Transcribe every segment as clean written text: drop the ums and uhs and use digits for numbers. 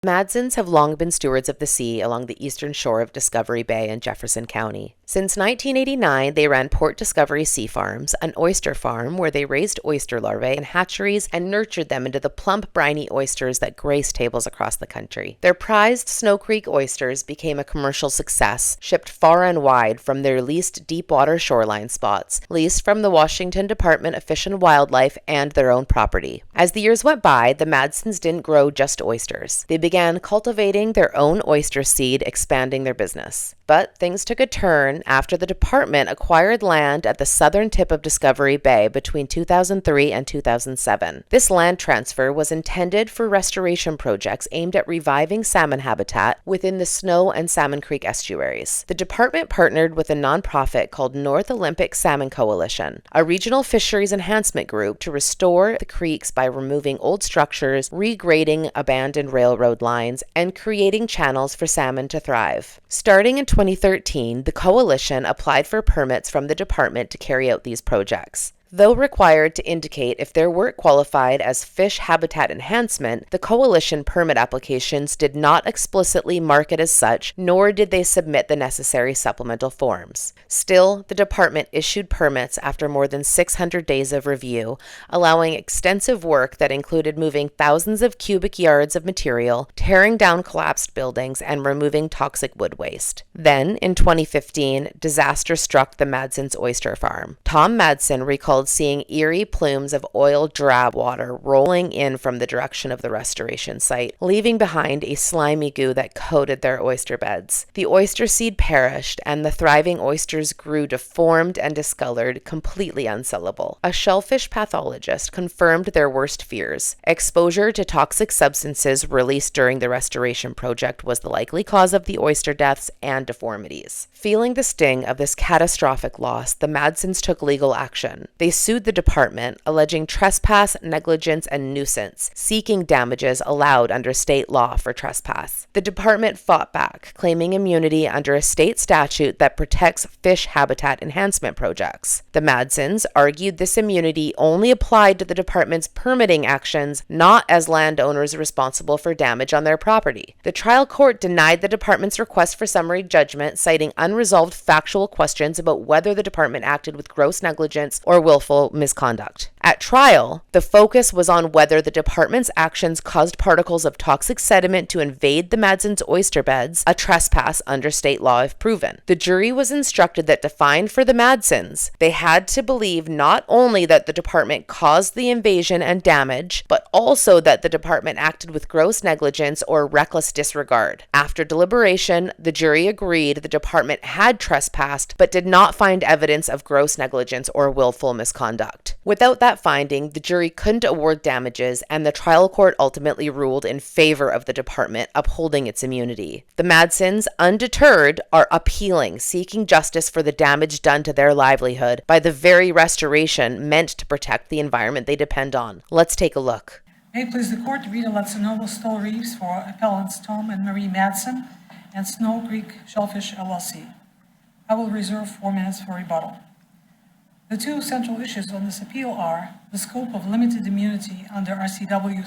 Madsens have long been stewards of the sea along the eastern shore of Discovery Bay in Jefferson County. Since 1989, they ran Port Discovery Sea Farms, an oyster farm where they raised oyster larvae in hatcheries and nurtured them into the plump, briny oysters that grace tables across the country. Their prized Snow Creek oysters became a commercial success, shipped far and wide from their leased deep-water shoreline spots, leased from the Washington Department of Fish and Wildlife and their own property. As the years went by, the Madsens didn't grow just oysters. They began cultivating their own oyster seed, expanding their business. But things took a turn after the department acquired land at the southern tip of Discovery Bay between 2003 and 2007. This land transfer was intended for restoration projects aimed at reviving salmon habitat within the Snow and Salmon Creek estuaries. The department partnered with a nonprofit called North Olympic Salmon Coalition, a regional fisheries enhancement group, to restore the creeks by removing old structures, regrading abandoned railroad lines, and creating channels for salmon to thrive. Starting in 2013, the coalition applied for permits from the department to carry out these projects. Though required to indicate if their work qualified as fish habitat enhancement, the coalition permit applications did not explicitly mark it as such, nor did they submit the necessary supplemental forms. Still, the department issued permits after more than 600 days of review, allowing extensive work that included moving thousands of cubic yards of material, tearing down collapsed buildings, and removing toxic wood waste. Then, in 2015, disaster struck the Madsens oyster farm. Tom Madsen recalled seeing eerie plumes of oil drab water rolling in from the direction of the restoration site, leaving behind a slimy goo that coated their oyster beds. The oyster seed perished, and the thriving oysters grew deformed and discolored, completely unsellable. A shellfish pathologist confirmed their worst fears. Exposure to toxic substances released during the restoration project was the likely cause of the oyster deaths and deformities. Feeling the sting of this catastrophic loss, the Madsens took legal action. They sued the department, alleging trespass, negligence, and nuisance, seeking damages allowed under state law for trespass. The department fought back, claiming immunity under a state statute that protects fish habitat enhancement projects. The Madsens argued this immunity only applied to the department's permitting actions, not as landowners responsible for damage on their property. The trial court denied the department's request for summary judgment, citing unresolved factual questions about whether the department acted with gross negligence or willful misconduct. At trial, the focus was on whether the department's actions caused particles of toxic sediment to invade the Madsens oyster beds, a trespass under state law if proven. The jury was instructed that to find for the Madsens, they had to believe not only that the department caused the invasion and damage, but also that the department acted with gross negligence or reckless disregard. After deliberation, the jury agreed the department had trespassed, but did not find evidence of gross negligence or willful misconduct. Without that finding, the jury couldn't award damages, and the trial court ultimately ruled in favor of the department, upholding its immunity. The Madsens, undeterred, are appealing, seeking justice for the damage done to their livelihood by the very restoration meant to protect the environment they depend on. Let's take a look. May it please the court to read a Latinovo Stoll Reefs for appellants Tom and Marie Madsen and Snow Creek Shellfish LLC. I will reserve 4 minutes for rebuttal. The two central issues on this appeal are the scope of limited immunity under RCW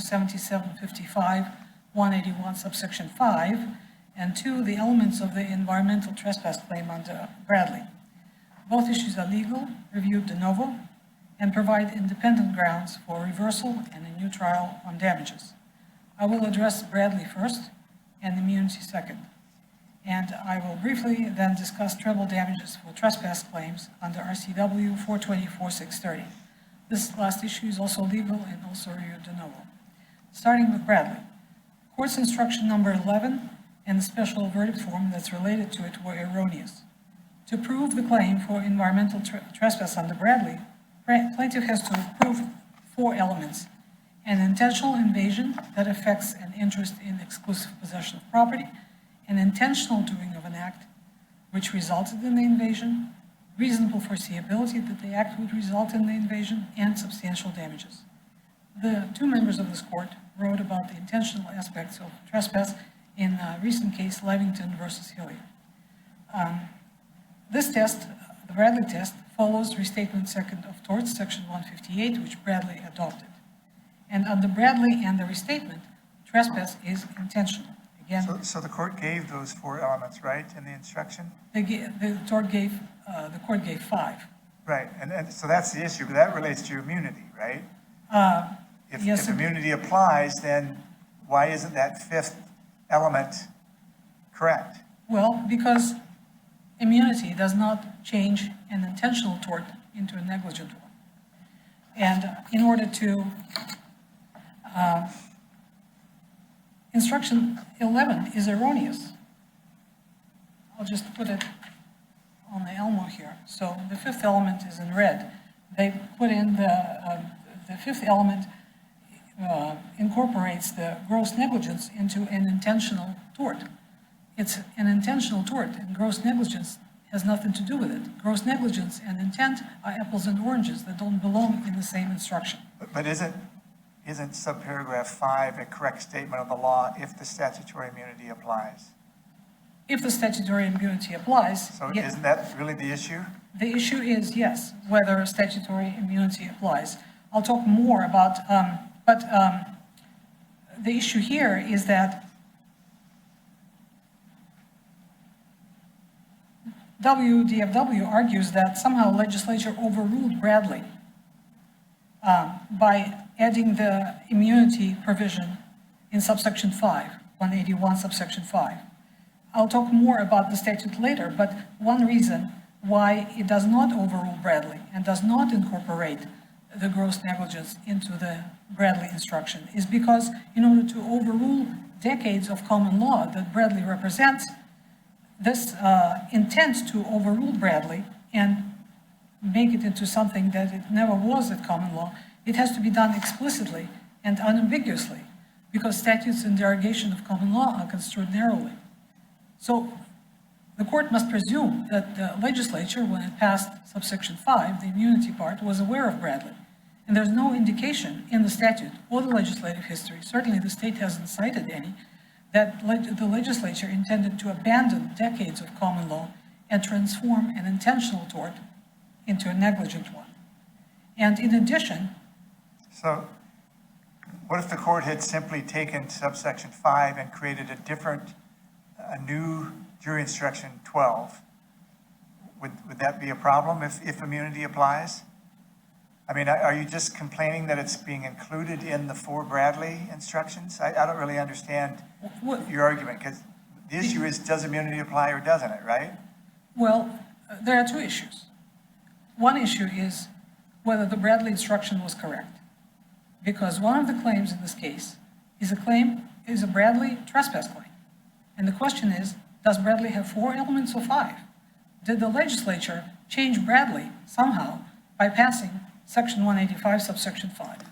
7755-181 subsection 5, and 2, the elements of the environmental trespass claim under Bradley. Both issues are legal, reviewed de novo, and provide independent grounds for reversal and a new trial on damages. I will address Bradley first and immunity second. And I will briefly then discuss treble damages for trespass claims under RCW 424-630. This last issue is also legal and also reviewed de novo. Starting with Bradley. Court's instruction number 11 and the special verdict form that's related to it were erroneous. To prove the claim for environmental trespass under Bradley, plaintiff has to prove 4 elements: an intentional invasion that affects an interest in exclusive possession of property, an intentional doing of an act which resulted in the invasion, reasonable foreseeability that the act would result in the invasion, and substantial damages. The 2 members of this court wrote about the intentional aspects of trespass in a recent case, Levington versus Hillier. This test, the Bradley test, follows Restatement Second of Torts, Section 158, which Bradley adopted. And under Bradley and the Restatement, trespass is intentional. Again, So the court gave those 4 elements, right, in the instruction? the court gave 5. Right, and so that's the issue, but that relates to immunity, right? Yes, If immunity applies, then why isn't that 5th element correct? well, because immunity does not change an intentional tort into a negligent one. And in order to, instruction 11 is erroneous. I'll just put it on the Elmo here. So the 5th element is in red. They put in the 5th element incorporates the gross negligence into an intentional tort. It's an intentional tort, and gross negligence has nothing to do with it. Gross negligence and intent are apples and oranges that don't belong in the same instruction. But isn't subparagraph 5 a correct statement of the law if the statutory immunity applies? If the statutory immunity applies, So isn't that really the issue? the issue is, yes, whether statutory immunity applies. I'll talk more about, but the issue here is that WDFW argues that somehow legislature overruled Bradley by adding the immunity provision in subsection 5, 181 subsection 5. I'll talk more about the statute later, but one reason why it does not overrule Bradley and does not incorporate the gross negligence into the Bradley instruction is because in order to overrule decades of common law that Bradley represents, this intent to overrule Bradley and make it into something that it never was at common law, it has to be done explicitly and unambiguously because statutes in derogation of common law are construed narrowly. So the court must presume that the legislature, when it passed subsection 5, the immunity part, was aware of Bradley. And there's no indication in the statute or the legislative history, certainly the state hasn't cited any, that the legislature intended to abandon decades of common law and transform an intentional tort into a negligent one. And in addition... So what if the court had simply taken subsection 5 and created a new jury instruction 12? Would that be a problem if immunity applies? I mean, are you just complaining that it's being included in the 4 Bradley instructions? I don't really understand your argument, because the issue is, does immunity apply or doesn't it, right? Well, there are 2 issues. One issue is whether the Bradley instruction was correct, because one of the claims in this case is a Bradley trespass claim. And the question is, does Bradley have 4 elements or 5? Did the legislature change Bradley somehow by passing section 185, subsection 5?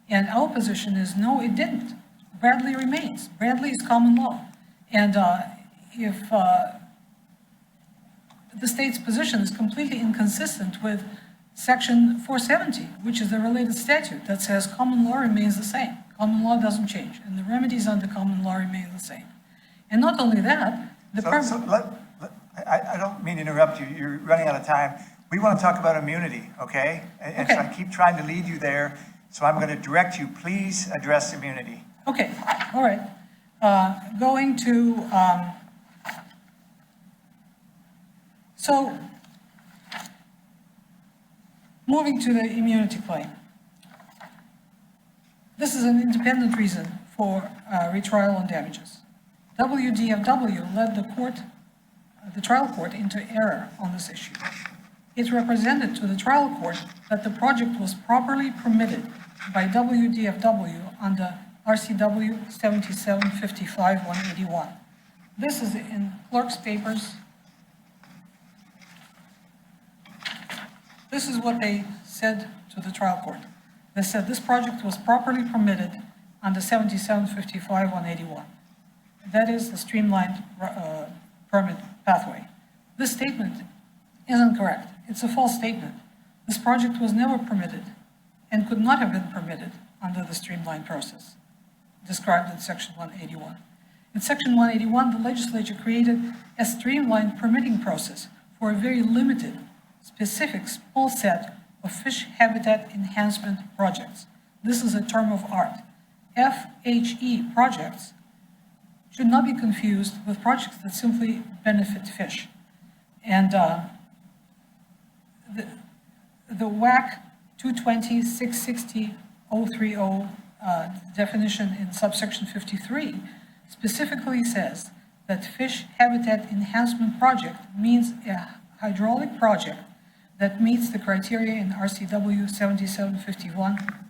And our position is, no, it didn't. Bradley remains. Bradley is common law. And if the state's position is completely inconsistent with section 470, which is the related statute that says common law remains the same. Common law doesn't change, and the remedies under common law remain the same. And not only that, I don't mean to interrupt you. You're running out of time. We want to talk about immunity, okay? And so I keep trying to lead you there, so I'm going to direct you. Please address immunity. Okay, all right. Going to, so moving to the immunity claim. This is an independent reason for retrial on damages. WDFW led the trial court into error on this issue. It represented to the trial court that the project was properly permitted by WDFW under RCW 7755-181. This is in clerk's papers. This is what they said to the trial court. They said this project was properly permitted under 7755-181. That is the streamlined permit pathway. This statement isn't correct. It's a false statement. This project was never permitted and could not have been permitted under the streamlined process described in section 181. In section 181, the legislature created a streamlined permitting process for a very limited, specific, small set of fish habitat enhancement projects. This is a term of art. FHE projects should not be confused with projects that simply benefit fish. And the WAC 220-660-030 definition in subsection 53 specifically says that fish habitat enhancement project means a hydraulic project that meets the criteria in RCW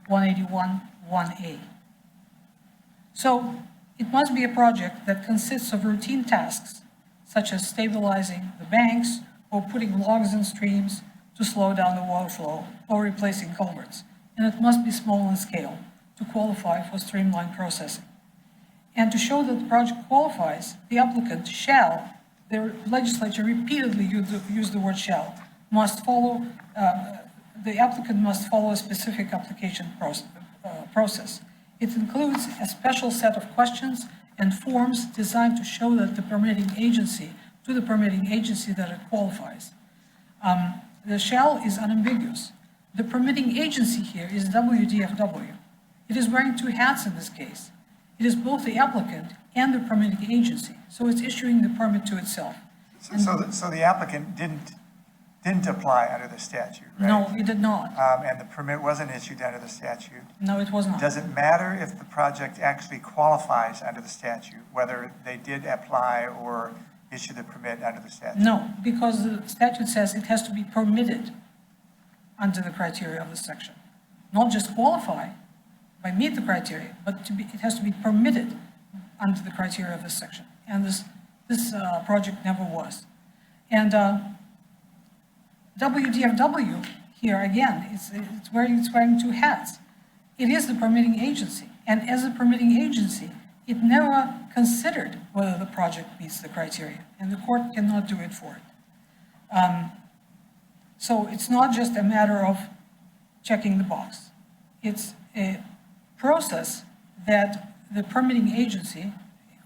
7751-181-1A. So it must be a project that consists of routine tasks, such as stabilizing the banks or putting logs in streams to slow down the water flow or replacing culverts. And it must be small in scale to qualify for streamlined processing. And to show that the project qualifies, the applicant shall, the legislature repeatedly used the word shall, must follow, the applicant must follow a specific application process. It includes a special set of questions and forms designed to show that the permitting agency, that it qualifies. The shall is unambiguous. The permitting agency here is WDFW. It is wearing two hats in this case. It is both the applicant and the permitting agency, so it's issuing the permit to itself. So the applicant didn't apply under the statute, right? No, it did not. And the permit wasn't issued under the statute. No, it was not. Does it matter if the project actually qualifies under the statute, whether they did apply or issue the permit under the statute? No, because the statute says it has to be permitted under the criteria of the section. Not just qualify by meet the criteria, but it has to be permitted under the criteria of this section. And this project never was. And WDFW here again, it's wearing two hats. It is the permitting agency, and as a permitting agency, it never considered whether the project meets the criteria, and the court cannot do it for it. So it's not just a matter of checking the box. It's a process that the permitting agency,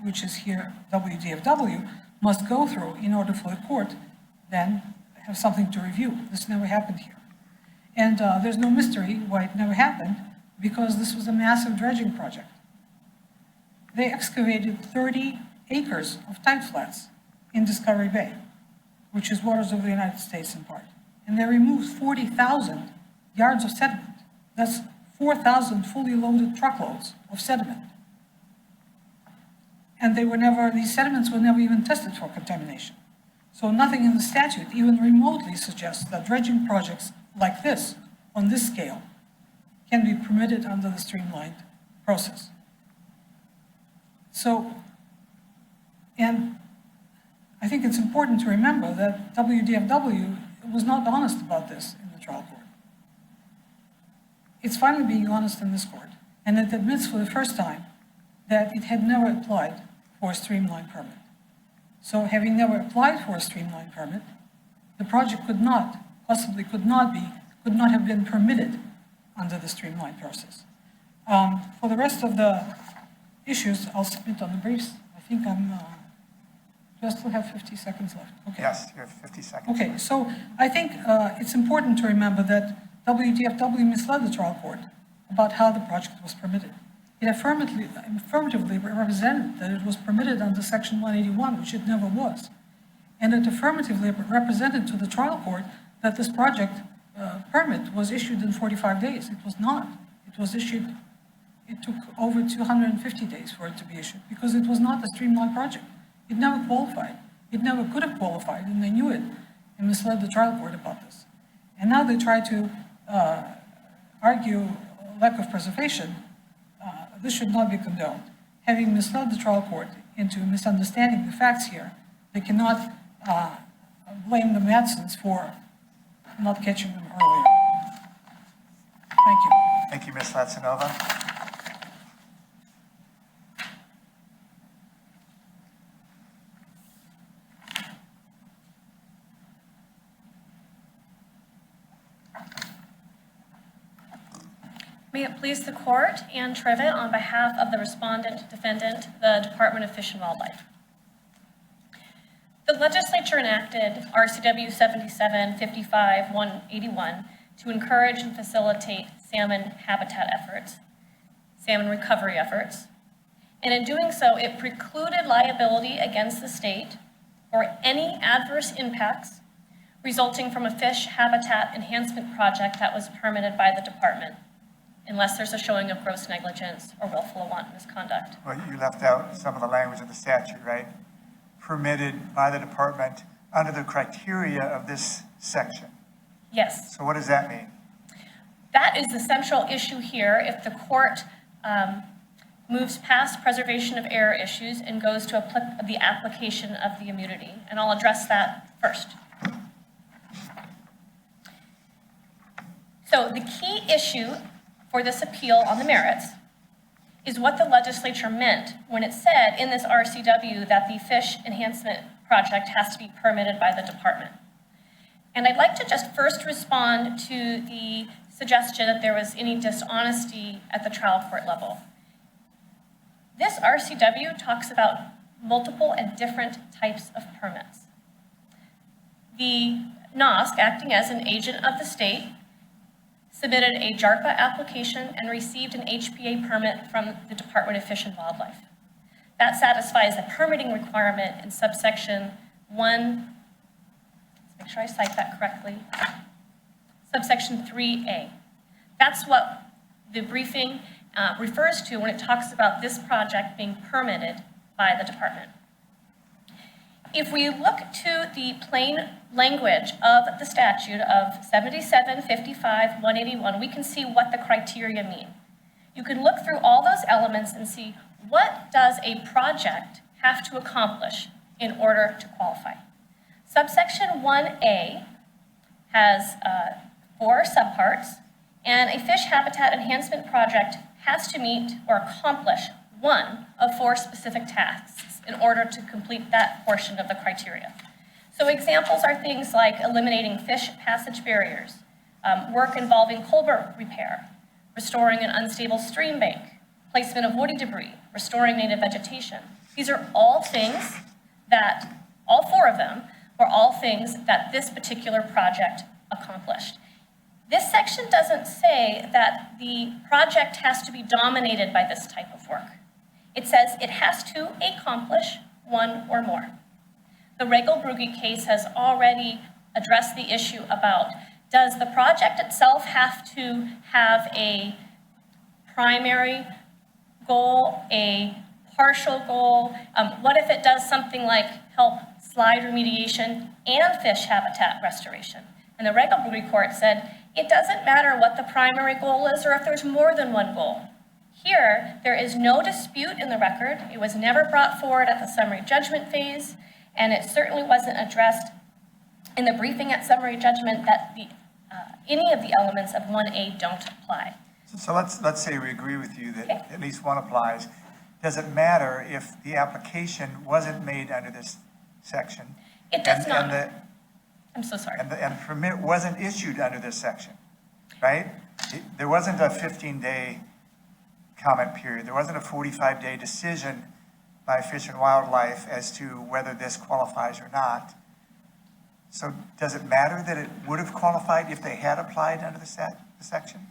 which is here WDFW, must go through in order for the court then have something to review. This never happened here. And there's no mystery why it never happened, because this was a massive dredging project. They excavated 30 acres of tide flats in Discovery Bay, which is waters of the United States in part. And they removed 40,000 yards of sediment. That's 4,000 fully loaded truckloads of sediment. And these sediments were never even tested for contamination. So nothing in the statute even remotely suggests that dredging projects like this, on this scale, can be permitted under the streamlined process. So, and I think it's important to remember that WDFW was not honest about this in the trial court. It's finally being honest in this court, and it admits for the first time that it had never applied for a streamlined permit. So having never applied for a streamlined permit, the project could not have been permitted under the streamlined process. For the rest of the issues, I'll submit on the briefs. I think do I still have 50 seconds left? Okay. Yes, you have 50 seconds. Okay, so I think it's important to remember that WDFW misled the trial court about how the project was permitted. It affirmatively represented that it was permitted under Section 181, which it never was. And it affirmatively represented to the trial court that this project permit was issued in 45 days. It was not. It took over 250 days for it to be issued because it was not a streamlined project. It never qualified. It never could have qualified, and they knew it and misled the trial court about this. And now they try to argue lack of preservation. This should not be condoned. Having misled the trial court into misunderstanding the facts here, they cannot blame the Madsens for not catching them earlier. Thank you. Thank you, Ms. Latsanova. May it please the court, Ann Trevitt on behalf of the respondent defendant, the Department of Fish and Wildlife. The legislature enacted RCW 7755-181 to encourage and facilitate salmon habitat efforts. salmon recovery efforts. And in doing so, it precluded liability against the state for any adverse impacts resulting from a fish habitat enhancement project that was permitted by the department, unless there's a showing of gross negligence or willful or wanton misconduct. Well, you left out some of the language of the statute, right? Permitted by the department under the criteria of this section. Yes. So what does that mean? That is the central issue here. If the court moves past preservation of error issues and goes to the application of the immunity, and I'll address that first. So the key issue for this appeal on the merits is what the legislature meant when it said in this RCW that the fish enhancement project has to be permitted by the department. And I'd like to just first respond to the suggestion that there was any dishonesty at the trial court level. This RCW talks about multiple and different types of permits. The NOSC, acting as an agent of the state, submitted a JARPA application and received an HPA permit from the Department of Fish and Wildlife. That satisfies the permitting requirement in subsection 1, let's make sure I cite that correctly, subsection 3A. That's what the briefing refers to when it talks about this project being permitted by the department. If we look to the plain language of the statute of 77-55-181, we can see what the criteria mean. You can look through all those elements and see what does a project have to accomplish in order to qualify. Subsection 1A has 4 subparts, and a fish habitat enhancement project has to meet or accomplish one of 4 specific tasks in order to complete that portion of the criteria. So examples are things like eliminating fish passage barriers, work involving culvert repair, restoring an unstable stream bank, placement of woody debris, restoring native vegetation. These are all things that, all 4 of them, were all things that this particular project accomplished. This section doesn't say that the project has to be dominated by this type of work. It says it has to accomplish 1 or more. The Regal-Brugge case has already addressed the issue about, does the project itself have to have a primary goal, a partial goal? What if it does something like help slide remediation and fish habitat restoration? And the Regal-Brugge court said, it doesn't matter what the primary goal is or if there's more than one goal. Here, there is no dispute in the record. It was never brought forward at the summary judgment phase, and it certainly wasn't addressed in the briefing at summary judgment that any of the elements of 1A don't apply. So let's say we agree with you that at least one applies. Does it matter if the application wasn't made under this section? It does not. I'm so sorry. And the permit wasn't issued under this section, right? There wasn't a 15-day comment period. There wasn't a 45-day decision by Fish and Wildlife as to whether this qualifies or not. So does it matter that it would have qualified if they had applied under the section?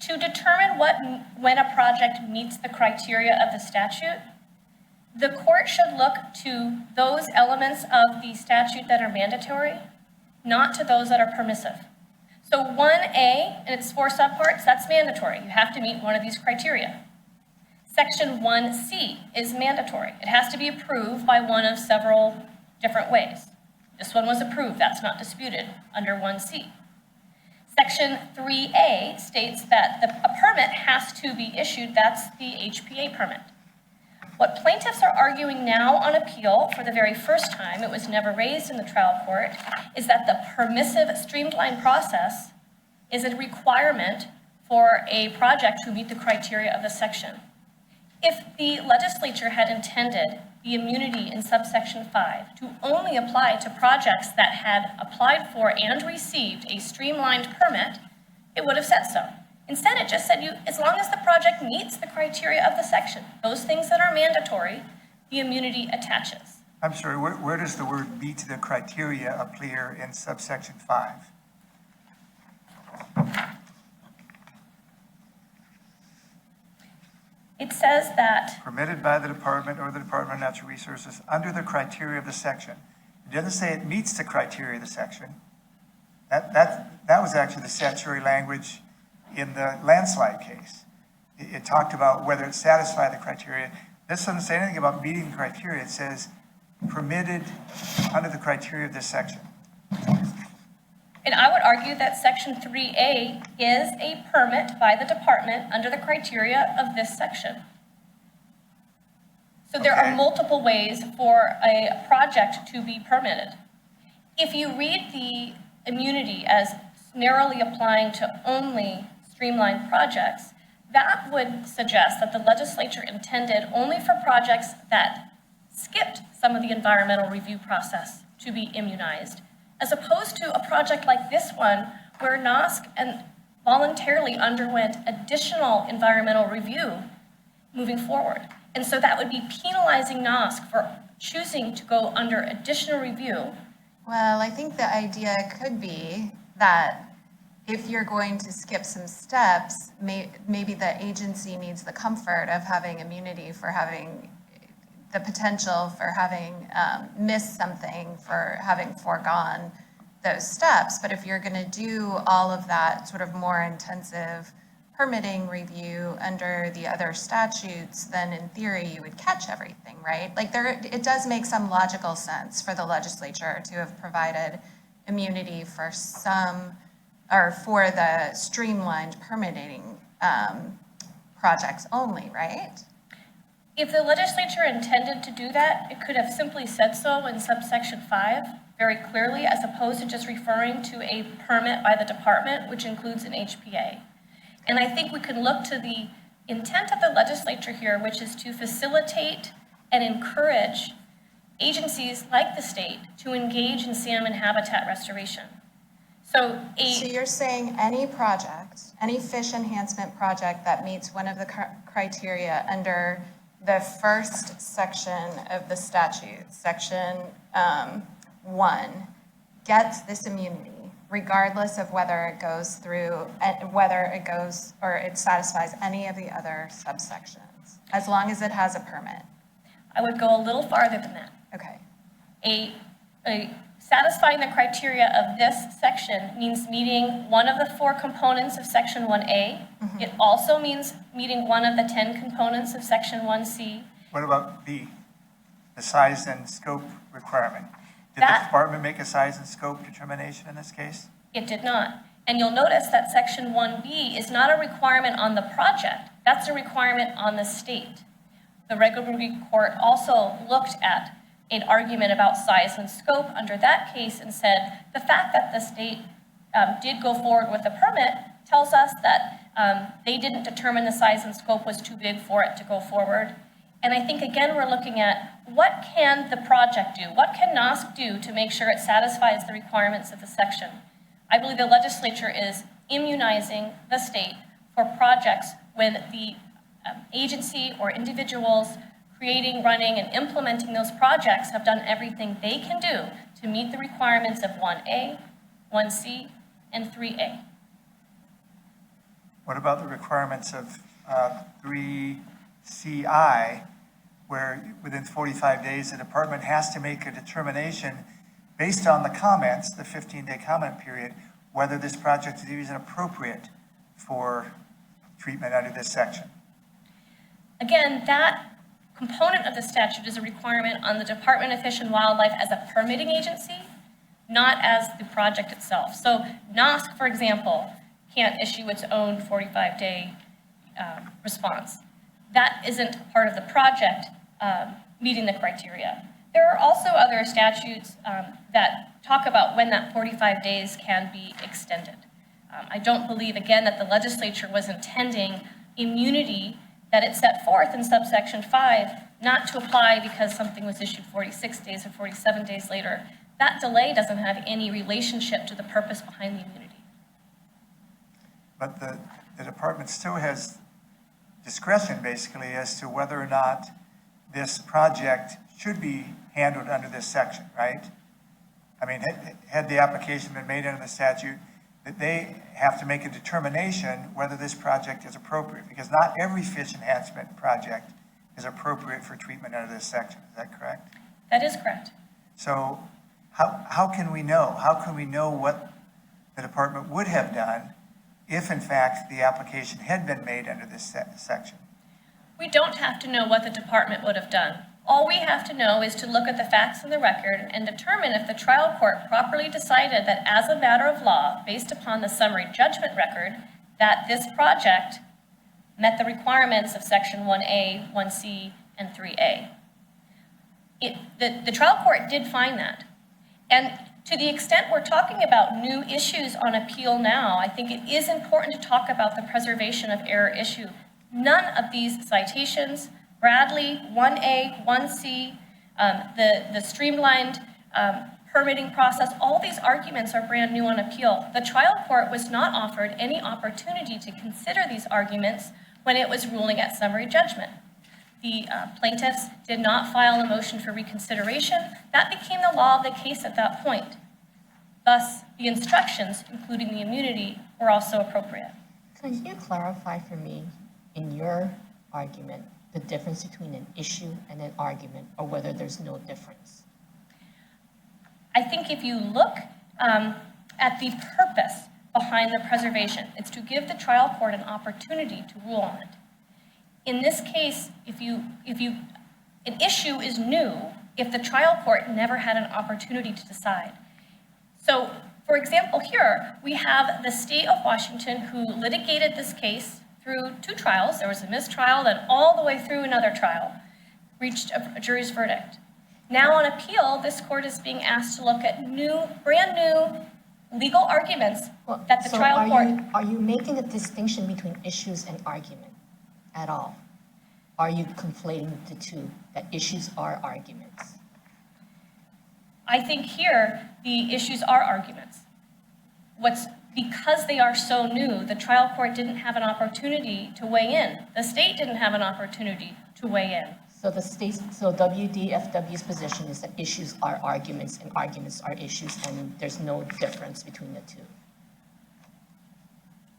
To determine when a project meets the criteria of the statute, the court should look to those elements of the statute that are mandatory, not to those that are permissive. So 1A and its 4 subparts, that's mandatory. You have to meet one of these criteria. Section 1C is mandatory. It has to be approved by one of several different ways. This one was approved. That's not disputed under 1C. Section 3A states that a permit has to be issued. That's the HPA permit. What plaintiffs are arguing now on appeal for the very first time, it was never raised in the trial court, is that the permissive streamlined process is a requirement for a project to meet the criteria of the section. If the legislature had intended the immunity in subsection 5 to only apply to projects that had applied for and received a streamlined permit, it would have said so. Instead, it just said, as long as the project meets the criteria of the section, those things that are mandatory, the immunity attaches. I'm sorry, where does the word meet the criteria appear in subsection 5? It says that, Permitted by the department or the Department of Natural Resources under the criteria of the section. It doesn't say it meets the criteria of the section. That was actually the statutory language in the landslide case. It talked about whether it satisfied the criteria. This doesn't say anything about meeting the criteria. It says permitted under the criteria of this section. and I would argue that Section 3A is a permit by the department under the criteria of this section. So there are Okay. multiple ways for a project to be permitted. If you read the immunity as narrowly applying to only streamlined projects, that would suggest that the legislature intended only for projects that skipped some of the environmental review process to be immunized, as opposed to a project like this one where NOSC voluntarily underwent additional environmental review moving forward. And so that would be penalizing NOSC for choosing to go under additional review. Well, I think the idea could be that if you're going to skip some steps, maybe the agency needs the comfort of having immunity for having the potential for having missed something, for having foregone those steps. But if you're going to do all of that sort of more intensive permitting review under the other statutes, then in theory you would catch everything, right? Like it does make some logical sense for the legislature to have provided immunity for some, or for the streamlined permitting projects only, right? If the legislature intended to do that, it could have simply said so in subsection 5 very clearly, as opposed to just referring to a permit by the department, which includes an HPA. And I think we can look to the intent of the legislature here, which is to facilitate and encourage agencies like the state to engage in salmon habitat restoration. So you're saying any project, any fish enhancement project that meets one of the criteria under the first section of the statute, section 1, gets this immunity, regardless of whether it goes through, whether it goes or it satisfies any of the other subsections, as long as it has a permit. I would go a little farther than that. Okay. Satisfying the criteria of this section means meeting one of the 4 components of Section 1A. Mm-hmm. It also means meeting one of the 10 components of Section 1C. What about B, the size and scope requirement? Did the department make a size and scope determination in this case? It did not. And you'll notice that Section 1B is not a requirement on the project. That's a requirement on the state. The regulatory court also looked at an argument about size and scope under that case and said the fact that the state did go forward with a permit tells us that they didn't determine the size and scope was too big for it to go forward. And I think, again, we're looking at what can the project do? What can NOSC do to make sure it satisfies the requirements of the section? I believe the legislature is immunizing the state for projects when the agency or individuals creating, running, and implementing those projects have done everything they can do to meet the requirements of 1A, 1C, and 3A. What about the requirements of 3CI, where within 45 days, the department has to make a determination based on the comments, the 15-day comment period, whether this project is even appropriate for treatment under this section? Again, that component of the statute is a requirement on the Department of Fish and Wildlife as a permitting agency, not as the project itself. So NOSC, for example, can't issue its own 45-day response. That isn't part of the project meeting the criteria. There are also other statutes that talk about when that 45 days can be extended. I don't believe, again, that the legislature was intending immunity that it set forth in subsection 5 not to apply because something was issued 46 days or 47 days later. That delay doesn't have any relationship to the purpose behind the immunity. But the department still has discretion, basically, as to whether or not this project should be handled under this section, right? I mean, had the application been made under the statute, that they have to make a determination whether this project is appropriate, because not every fish enhancement project is appropriate for treatment under this section. Is that correct? That is correct. So how can we know? How can we know what the department would have done if, in fact, the application had been made under this section? We don't have to know what the department would have done. All we have to know is to look at the facts in the record and determine if the trial court properly decided that as a matter of law, based upon the summary judgment record, that this project met the requirements of section 1A, 1C, and 3A. The trial court did find that. And to the extent we're talking about new issues on appeal now, I think it is important to talk about the preservation of error issue. None of these citations, Bradley, 1A, 1C, the streamlined permitting process, all these arguments are brand new on appeal. The trial court was not offered any opportunity to consider these arguments when it was ruling at summary judgment. The plaintiffs did not file a motion for reconsideration. That became the law of the case at that point. Thus, the instructions, including the immunity, were also appropriate. Can you clarify for me, in your argument, the difference between an issue and an argument, or whether there's no difference? I think if you look at the purpose behind the preservation, it's to give the trial court an opportunity to rule on it. In this case, an issue is new if the trial court never had an opportunity to decide. So, for example, here we have the state of Washington who litigated this case through 2 trials. There was a mistrial, then all the way through another trial, reached a jury's verdict. Now on appeal, this court is being asked to look at brand new legal arguments that the trial court... Are you making a distinction between issues and argument at all? Are you conflating the two, that issues are arguments? I think here the issues are arguments. Because they are so new, the trial court didn't have an opportunity to weigh in. The state didn't have an opportunity to weigh in. So WDFW's position is that issues are arguments and arguments are issues, and there's no difference between the two.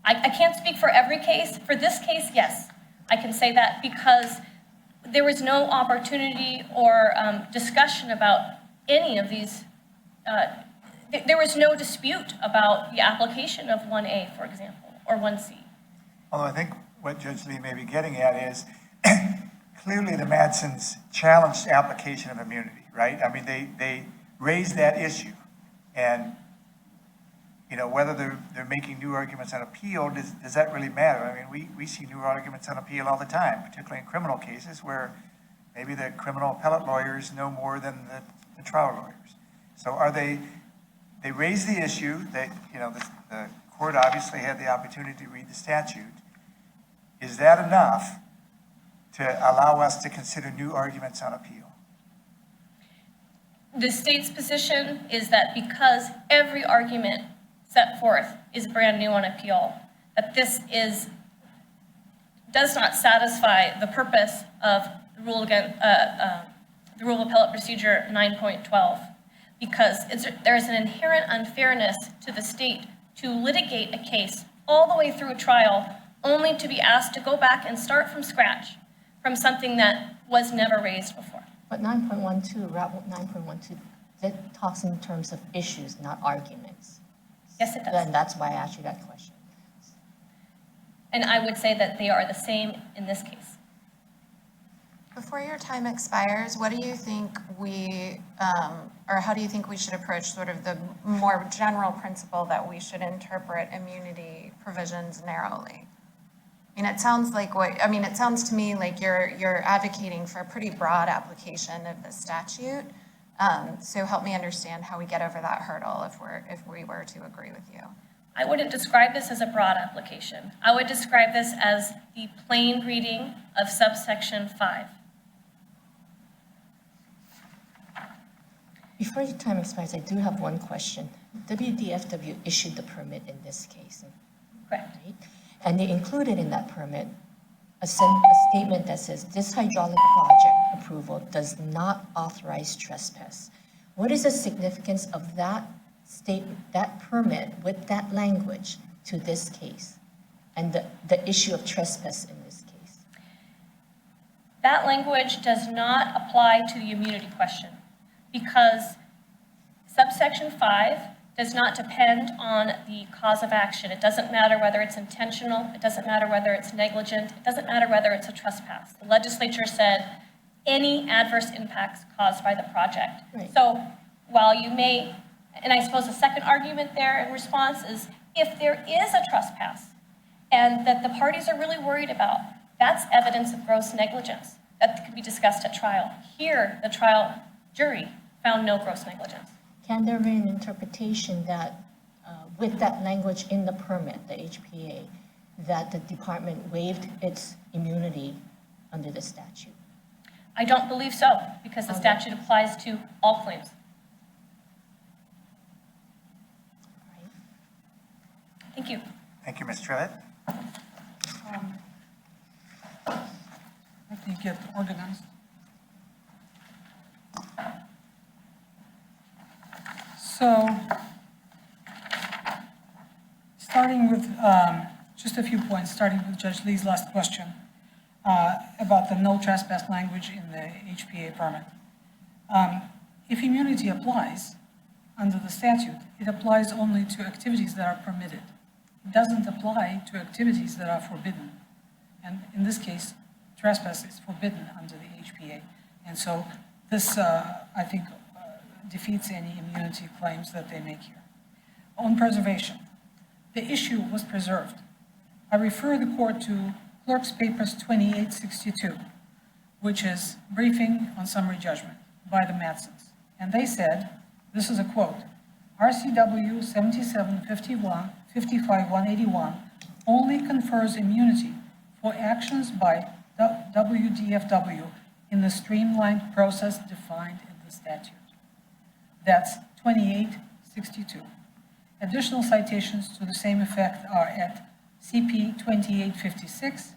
I can't speak for every case. For this case, yes. I can say that because there was no opportunity or discussion about any of these. There was no dispute about the application of 1A, for example, or 1C. Although I think what Judge Lee may be getting at is clearly the Madsens challenged application of immunity, right? I mean, they raised that issue. And, you know, whether they're making new arguments on appeal, does that really matter? I mean, we see new arguments on appeal all the time, particularly in criminal cases where maybe the criminal appellate lawyers know more than the trial lawyers. So they raised the issue that, you know, the court obviously had the opportunity to read the statute. Is that enough to allow us to consider new arguments on appeal? The state's position is that because every argument set forth is brand new on appeal, that this does not satisfy the purpose of the rule of appellate procedure 9.12, because there is an inherent unfairness to the state to litigate a case all the way through a trial only to be asked to go back and start from scratch from something that was never raised before. But 9.12, Route 9.12, that talks in terms of issues, not arguments. Yes, it does. And that's why I asked you that question. And I would say that they are the same in this case. Before your time expires, what do you think or how do you think we should approach sort of the more general principle that we should interpret immunity provisions narrowly? I mean, it sounds to me like you're advocating for a pretty broad application of the statute. So help me understand how we get over that hurdle if we were to agree with you. I wouldn't describe this as a broad application. I would describe this as the plain reading of subsection 5. Before your time expires, I do have one question. WDFW issued the permit in this case. Correct. Right? And they included in that permit a statement that says, this hydraulic project approval does not authorize trespass. What is the significance of that statement, that permit with that language to this case and the issue of trespass in this case? That language does not apply to the immunity question because subsection 5 does not depend on the cause of action. It doesn't matter whether it's intentional, it doesn't matter whether it's negligent, it doesn't matter whether it's a trespass. The legislature said any adverse impacts caused by the project. Right. So while you may, and I suppose the second argument there in response is if there is a trespass and that the parties are really worried about, that's evidence of gross negligence that could be discussed at trial. Here, the trial jury found no gross negligence. Can there be an interpretation that with that language in the permit, the HPA, that the department waived its immunity under the statute? I don't believe so, because the statute applies to all claims. Right? Thank you. Thank you, Ms. Trivett. Let me get organized. So, starting with just a few points, starting with Judge Lee's last question about the no trespass language in the HPA permit. If immunity applies under the statute, it applies only to activities that are permitted. It doesn't apply to activities that are forbidden. And in this case, trespass is forbidden under the HPA. And so this, I think, defeats any immunity claims that they make here. On preservation, the issue was preserved. I refer the court to Clerk's Papers 2862, which is briefing on summary judgment by the Madsens. And they said, this is a quote, RCW 7751-55181 only confers immunity for actions by WDFW in the streamlined process defined in the statute. That's 2862. Additional citations to the same effect are at CP 2856,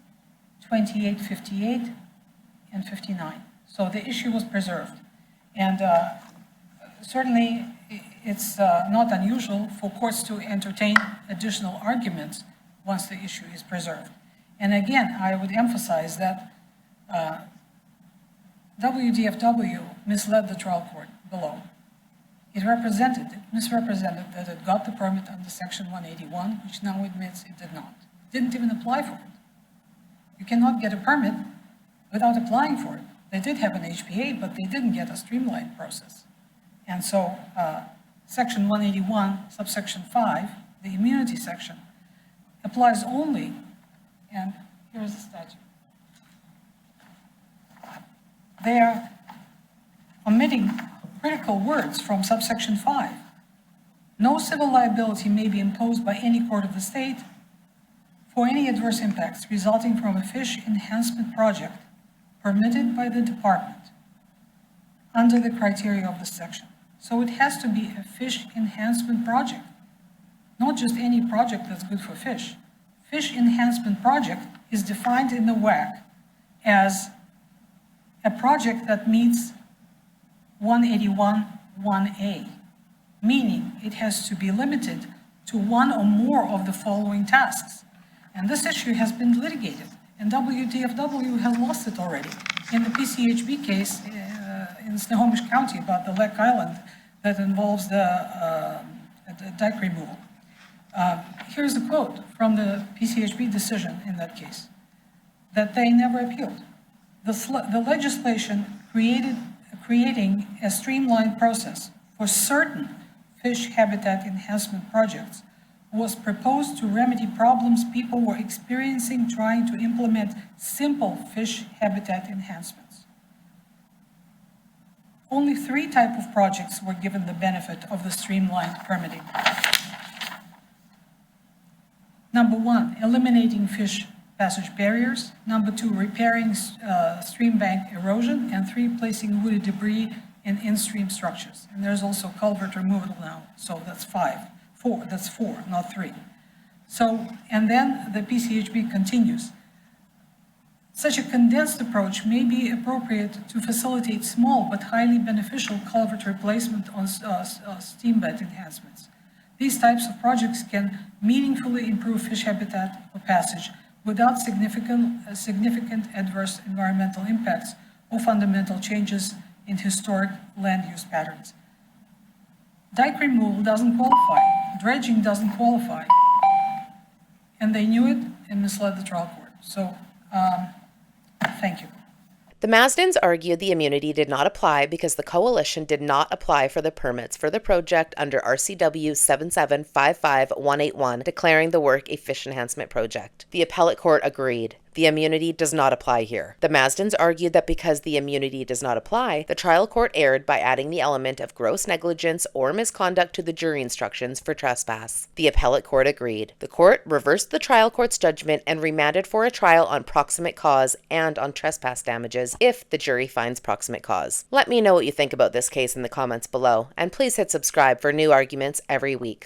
2858, and 59. So the issue was preserved. And certainly it's not unusual for courts to entertain additional arguments once the issue is preserved. And again, I would emphasize that WDFW misled the trial court below. It misrepresented that it got the permit under Section 181, which now admits it did not. Didn't even apply for it. You cannot get a permit without applying for it. They did have an HPA, but they didn't get a streamlined process. And so Section 181, subsection 5, the immunity section, applies only, and here's the statute. They are omitting critical words from subsection 5. No civil liability may be imposed by any court of the state for any adverse impacts resulting from a fish enhancement project permitted by the department under the criteria of this section. So it has to be a fish enhancement project, not just any project that's good for fish. Fish enhancement project is defined in the WAC as a project that meets 181(1)(a), meaning it has to be limited to one or more of the following tasks. And this issue has been litigated, and WDFW has lost it already in the PCHB case in Snohomish County about the Leck Island that involves the dike removal. Here's a quote from the PCHB decision in that case, that they never appealed. The legislation creating a streamlined process for certain fish habitat enhancement projects was proposed to remedy problems people were experiencing trying to implement simple fish habitat enhancements. Only 3 types of projects were given the benefit of the streamlined permitting. Number 1, eliminating fish passage barriers. Number 2, repairing stream bank erosion. And 3, placing woody debris in stream structures. And there's also culvert removal now, so that's 4, that's 4, not 3. So, and then the PCHB continues. Such a condensed approach may be appropriate to facilitate small but highly beneficial culvert replacement on steam bed enhancements. These types of projects can meaningfully improve fish habitat or passage without significant adverse environmental impacts or fundamental changes in historic land use patterns. Dike removal doesn't qualify, dredging doesn't qualify, and they knew it and misled the trial court. So, thank you. The Madsens argued the immunity did not apply because the coalition did not apply for the permits for the project under RCW 7755181, declaring the work a fish enhancement project. The appellate court agreed. The immunity does not apply here. The Madsens argued that because the immunity does not apply, the trial court erred by adding the element of gross negligence or misconduct to the jury instructions for trespass. The appellate court agreed. The court reversed the trial court's judgment and remanded for a trial on proximate cause and on trespass damages if the jury finds proximate cause. Let me know what you think about this case in the comments below, and please hit subscribe for new arguments every week.